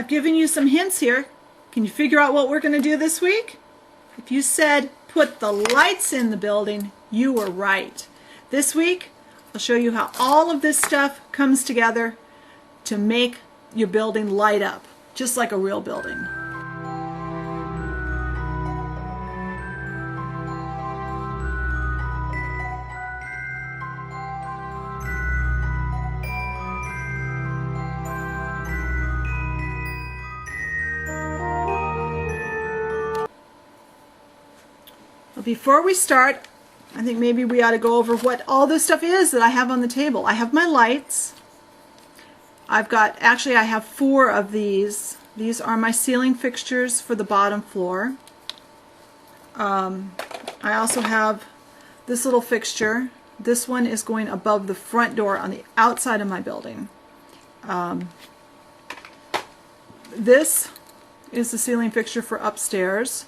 I've given you some hints here. Can you figure out what we're going to do this week? If you said put the lights in the building, you were right. This week, I'll show you how all of this stuff comes together to make your building light up, just like a real building. Before we start, I think maybe we ought to go over what all this stuff is that I have on the table. I have my lights. I have 4 of these. These are my ceiling fixtures for the bottom floor. I also have this little fixture. This one is going above the front door on the outside of my building. This is the ceiling fixture for upstairs.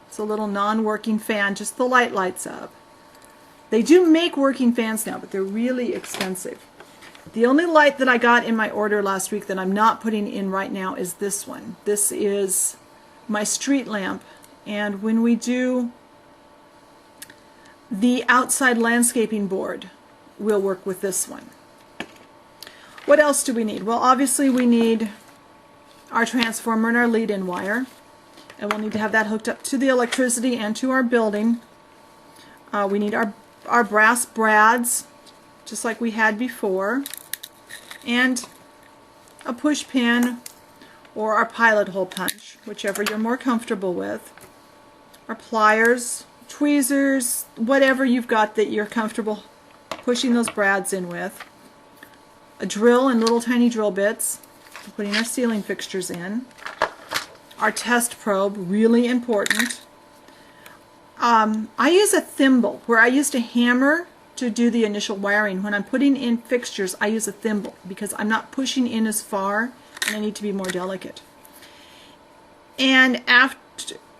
It's a little non-working fan, just the light lights up. They do make working fans now, but they're really expensive. The only light that I got in my order last week that I'm not putting in right now is this one. This is my street lamp, and when we do the outside landscaping board, we'll work with this one. What else do we need? Well, obviously we need our transformer and our lead-in wire. And we'll need to have that hooked up to the electricity and to our building. We need our brass brads, just like we had before, and a push pin or our pilot hole punch, whichever you're more comfortable with. Our pliers, tweezers, whatever you've got that you're comfortable pushing those brads in with. A drill and little tiny drill bits for putting our ceiling fixtures in. Our test probe, really important. I use a thimble where I used a hammer to do the initial wiring. When I'm putting in fixtures, I use a thimble because I'm not pushing in as far and I need to be more delicate. And I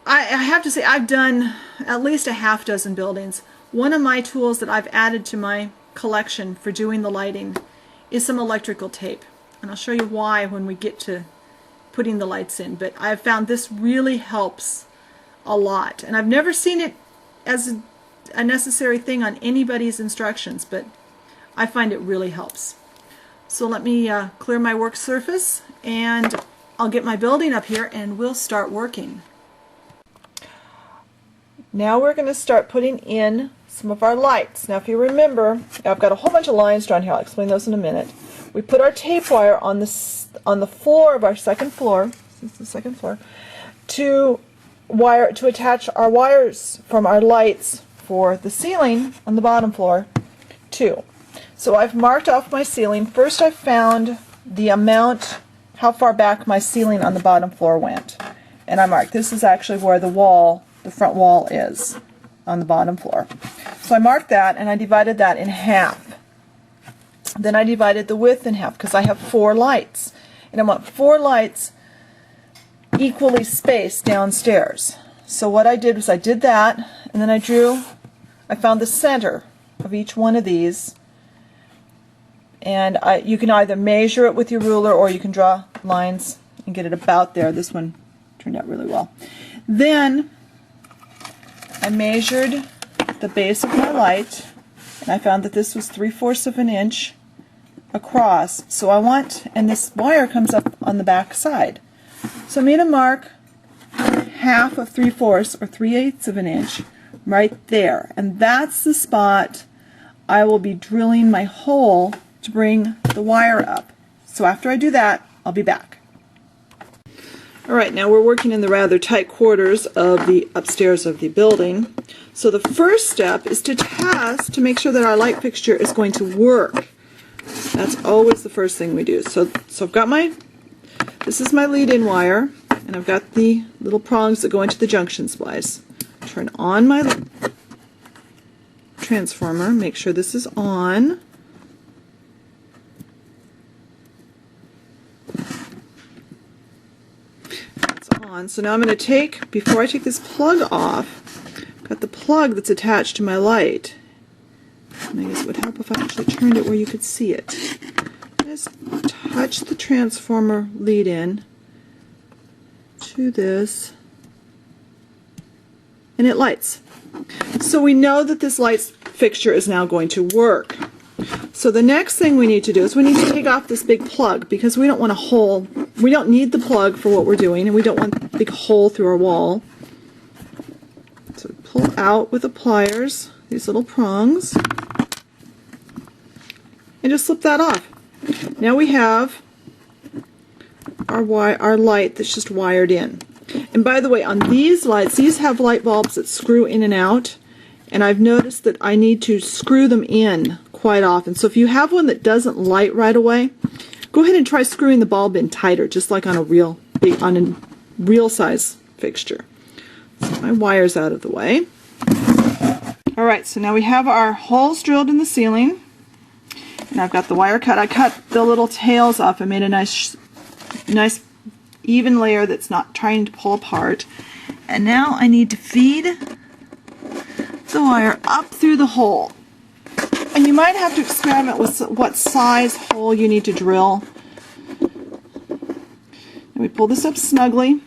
have to say, I've done at least a half dozen buildings. One of my tools that I've added to my collection for doing the lighting is some electrical tape. And I'll show you why when we get to putting the lights in, but I've found this really helps a lot, and I've never seen it as a necessary thing on anybody's instructions, but I find it really helps. So let me clear my work surface and I'll get my building up here and we'll start working. Now we're going to start putting in some of our lights. Now if you remember, I've got a whole bunch of lines drawn here. I'll explain those in a minute. We put our tape wire on the floor of our second floor, this is the second floor, to attach our wires from our lights for the ceiling on the bottom floor too. So I've marked off my ceiling. First I found the amount, how far back my ceiling on the bottom floor went, and I marked this is actually where the front wall is on the bottom floor. So I marked that and I divided that in half. Then I divided the width in half because I have 4 lights. And I want 4 lights equally spaced downstairs. So what I did was I did that, and then I found the center of each one of these. And you can either measure it with your ruler or you can draw lines and get it about there. This one turned out really well. Then I measured the base of my light, and I found that this was 3/4 of an inch across. So I want, and this wire comes up on the back side. So I made a mark half of 3/4 or 3/8 of an inch right there. And that's the spot I will be drilling my hole to bring the wire up. So after I do that, I'll be back. Alright, now we're working in the rather tight quarters of the upstairs of the building. So the first step is to test to make sure that our light fixture is going to work. That's always the first thing we do. So I've got this is my lead-in wire, and I've got the little prongs that go into the junction splice. Turn on my transformer, make sure this is on. That's on. So now I'm going to take, before I take this plug off, I've got the plug that's attached to my light. And I guess it would help if I actually turned it where you could see it. Just touch the transformer lead in to this, and it lights. So we know that this light fixture is now going to work. So the next thing we need to do is we need to take off this big plug, because we don't want a hole. We don't need the plug for what we're doing, and we don't want a big hole through our wall. So pull out with the pliers these little prongs and just slip that off. Now we have our light that's just wired in. And by the way, on these lights, these have light bulbs that screw in and out, and I've noticed that I need to screw them in quite often. So if you have one that doesn't light right away, go ahead and try screwing the bulb in tighter, just like on a real size fixture. So my wire's out of the way. Alright, so now we have our holes drilled in the ceiling, and I've got the wire cut. I cut the little tails off. I made a nice even layer that's not trying to pull apart. And now I need to feed the wire up through the hole. And you might have to experiment with what size hole you need to drill. And we pull this up snugly,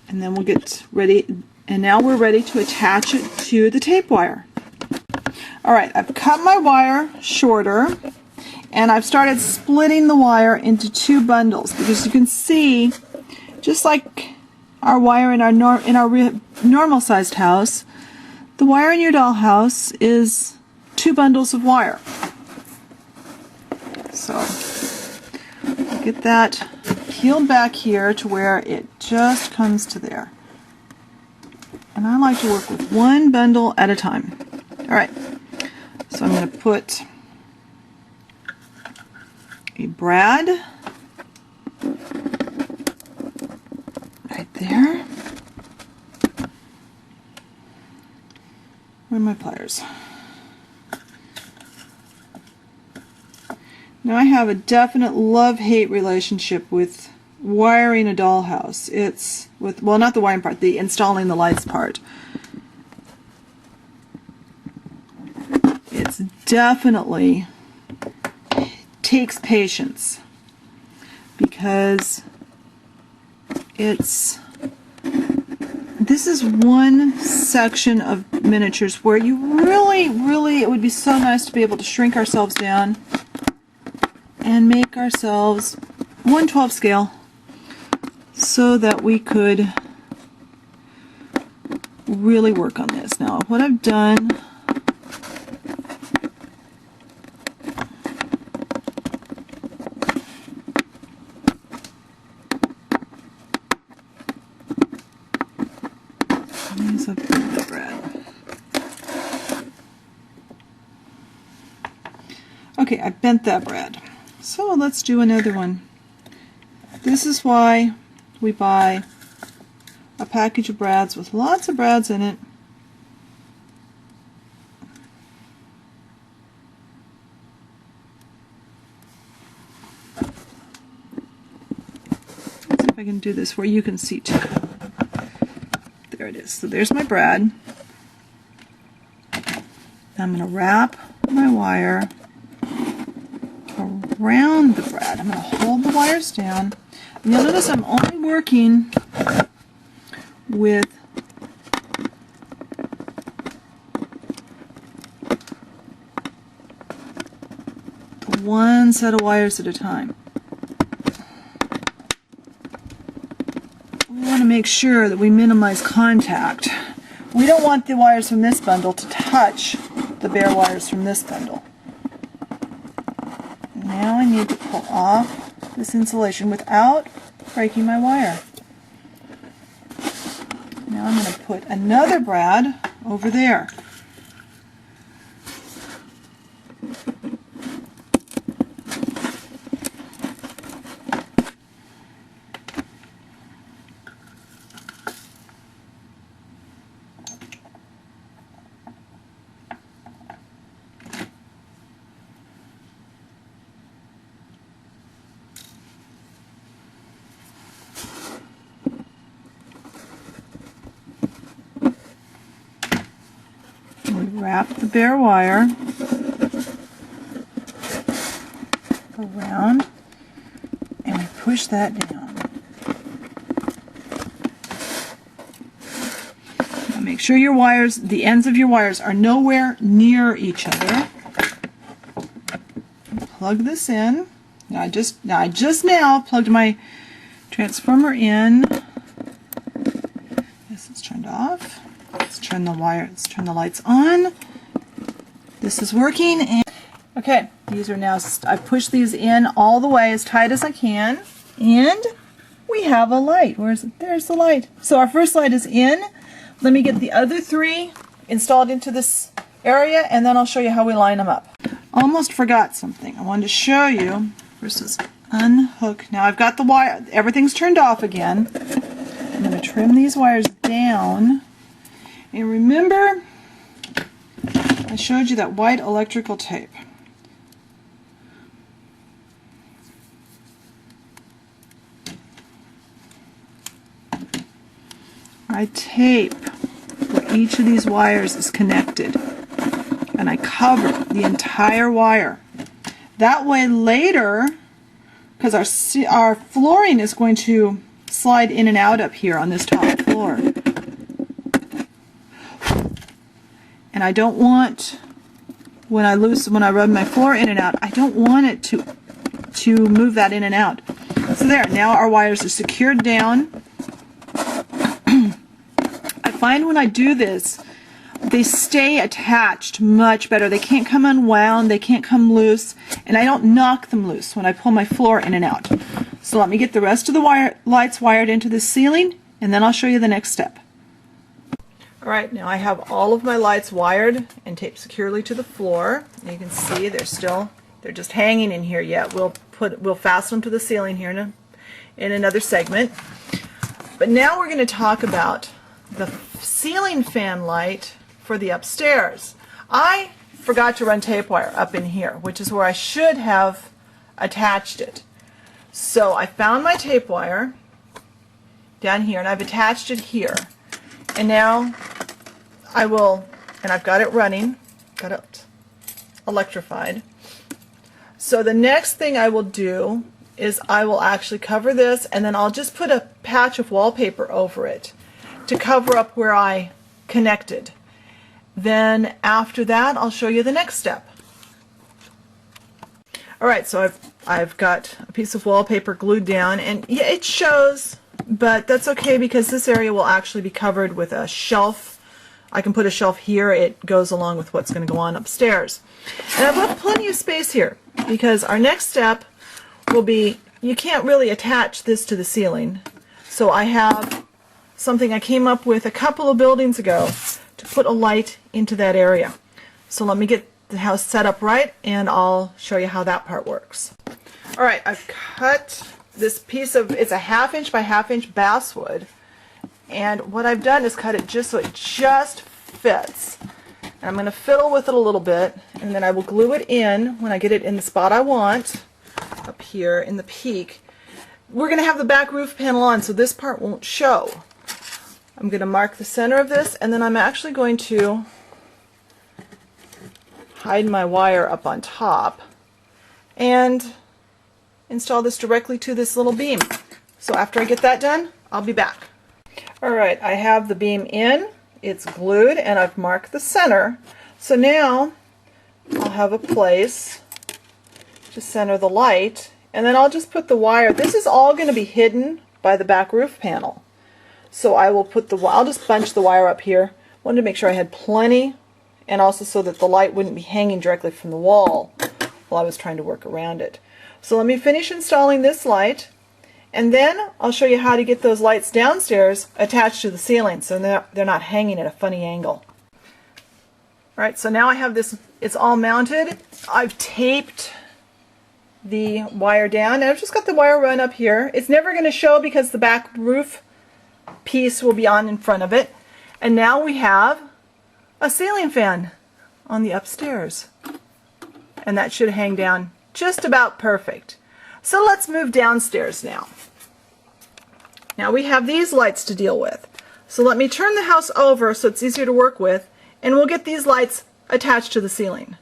and then we'll get ready. And now we're ready to attach it to the tape wire. Alright, I've cut my wire shorter, and I've started splitting the wire into two bundles, because you can see, just like our wire in our normal sized house, the wire in your dollhouse is two bundles of wire. So get that peeled back here to where it just comes to there. And I like to work with one bundle at a time. Alright, so I'm going to put a brad right there. Where are my pliers? Now I have a definite love-hate relationship with wiring a dollhouse. It's with, well, not the wiring part, the installing the lights part. It's definitely takes patience, because this is one section of miniatures where you really, it would be so nice to be able to shrink ourselves down and make ourselves 1/12 scale, so that we could really work on this. Now what I've done, is I've bent the brad. Okay, I bent that brad. So let's do another one. This is why we buy a package of brads with lots of brads in it. Let's see if I can do this where you can see too. There it is. So there's my brad. I'm going to wrap my wire around the brad. I'm going to hold the wires down. And you'll notice I'm only working with one set of wires at a time. We want to make sure that we minimize contact. We don't want the wires from this bundle to touch the bare wires from this bundle. Now I need to pull off this insulation without breaking my wire. Now I'm going to put another brad over there. Wrap the bare wire around, and we push that down. Make sure your wires, the ends of your wires, are nowhere near each other. Plug this in. Now I just now plugged my transformer in. This is turned off. Let's turn the lights on. This is working. And okay, these are now, I push these in all the way as tight as I can, and we have a light. Where is it? There's the light. So our first light is in. Let me get the other three installed into this area, and then I'll show you how we line them up. Almost forgot something. I wanted to show you. First is unhook. Now I've got the wire, everything's turned off again. I'm going to trim these wires down. And remember, I showed you that white electrical tape. I tape where each of these wires is connected, and I cover the entire wire. That way later, because our flooring is going to slide in and out up here on this top floor, and I don't want, when I rub my floor in and out, I don't want it to move that in and out. So there, now our wires are secured down. I find when I do this, they stay attached much better. They can't come unwound, they can't come loose, and I don't knock them loose when I pull my floor in and out. So let me get the rest of the lights wired into the ceiling, and then I'll show you the next step. Alright, now I have all of my lights wired and taped securely to the floor. You can see they're just hanging in here yet. We'll fasten them to the ceiling here in another segment. But now we're going to talk about the ceiling fan light for the upstairs. I forgot to run tape wire up in here, which is where I should have attached it. So I found my tape wire down here, and I've attached it here. And now I've got it running, got it electrified. So the next thing I will do is I will actually cover this, and then I'll just put a patch of wallpaper over it to cover up where I connected. Then after that, I'll show you the next step. Alright, so I've got a piece of wallpaper glued down, and yeah, it shows, but that's okay because this area will actually be covered with a shelf. I can put a shelf here. It goes along with what's going to go on upstairs. And I've left plenty of space here because our next step will be, you can't really attach this to the ceiling. So I have something I came up with a couple of buildings ago to put a light into that area. So let me get the house set up right, and I'll show you how that part works. Alright, I've cut this piece of, it's a 1/2 inch by 1/2 inch basswood, and what I've done is cut it just so it just fits. And I'm going to fiddle with it a little bit, and then I will glue it in when I get it in the spot I want, up here in the peak. We're going to have the back roof panel on, so this part won't show. I'm going to mark the center of this, and then I'm actually going to hide my wire up on top and install this directly to this little beam. So after I get that done, I'll be back. Alright, I have the beam in, it's glued, and I've marked the center. So now I'll have a place to center the light, and then I'll just put the wire. This is all going to be hidden by the back roof panel. So I will put I'll just bunch the wire up here. Wanted to make sure I had plenty, and also so that the light wouldn't be hanging directly from the wall while I was trying to work around it. So let me finish installing this light, and then I'll show you how to get those lights downstairs attached to the ceiling so they're not hanging at a funny angle. Alright, so now I have this, it's all mounted. I've taped the wire down, and I've just got the wire run up here. It's never going to show because the back roof piece will be on in front of it. And now we have a ceiling fan on the upstairs. And that should hang down just about perfect. So let's move downstairs now. Now we have these lights to deal with. So let me turn the house over so it's easier to work with, and we'll get these lights attached to the ceiling.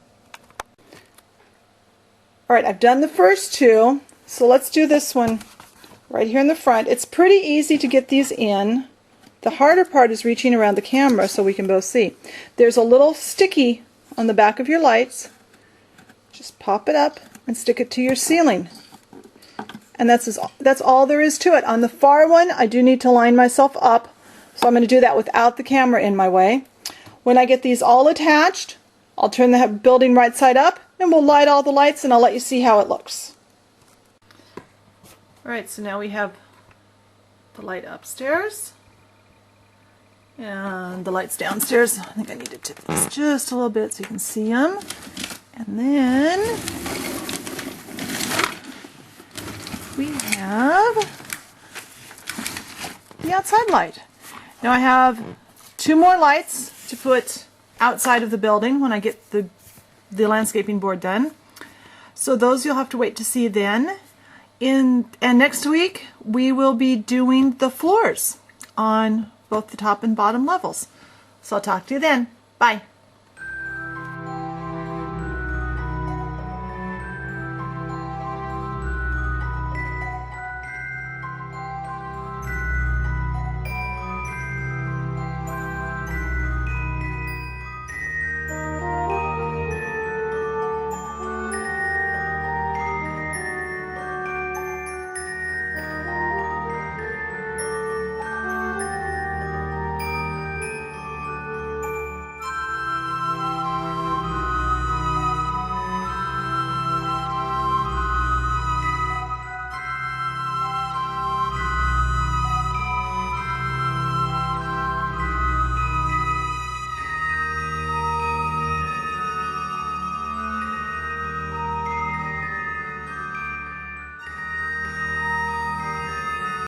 Alright, I've done the first two, so let's do this one right here in the front. It's pretty easy to get these in The harder part is reaching around the camera so we can both see. There's a little sticky on the back of your lights. Just pop it up and stick it to your ceiling. And that's all there is to it. On the far one, I do need to line myself up, so I'm going to do that without the camera in my way. When I get these all attached, I'll turn the building right side up, and we'll light all the lights, and I'll let you see how it looks. Alright, so now we have the light upstairs and the lights downstairs. I think I need to tip this just a little bit so you can see them. And then we have the outside light. Now I have 2 more lights to put outside of the building when I get the landscaping board done. So those you'll have to wait to see then. And next week we will be doing the floors on both the top and bottom levels. So I'll talk to you then. Bye.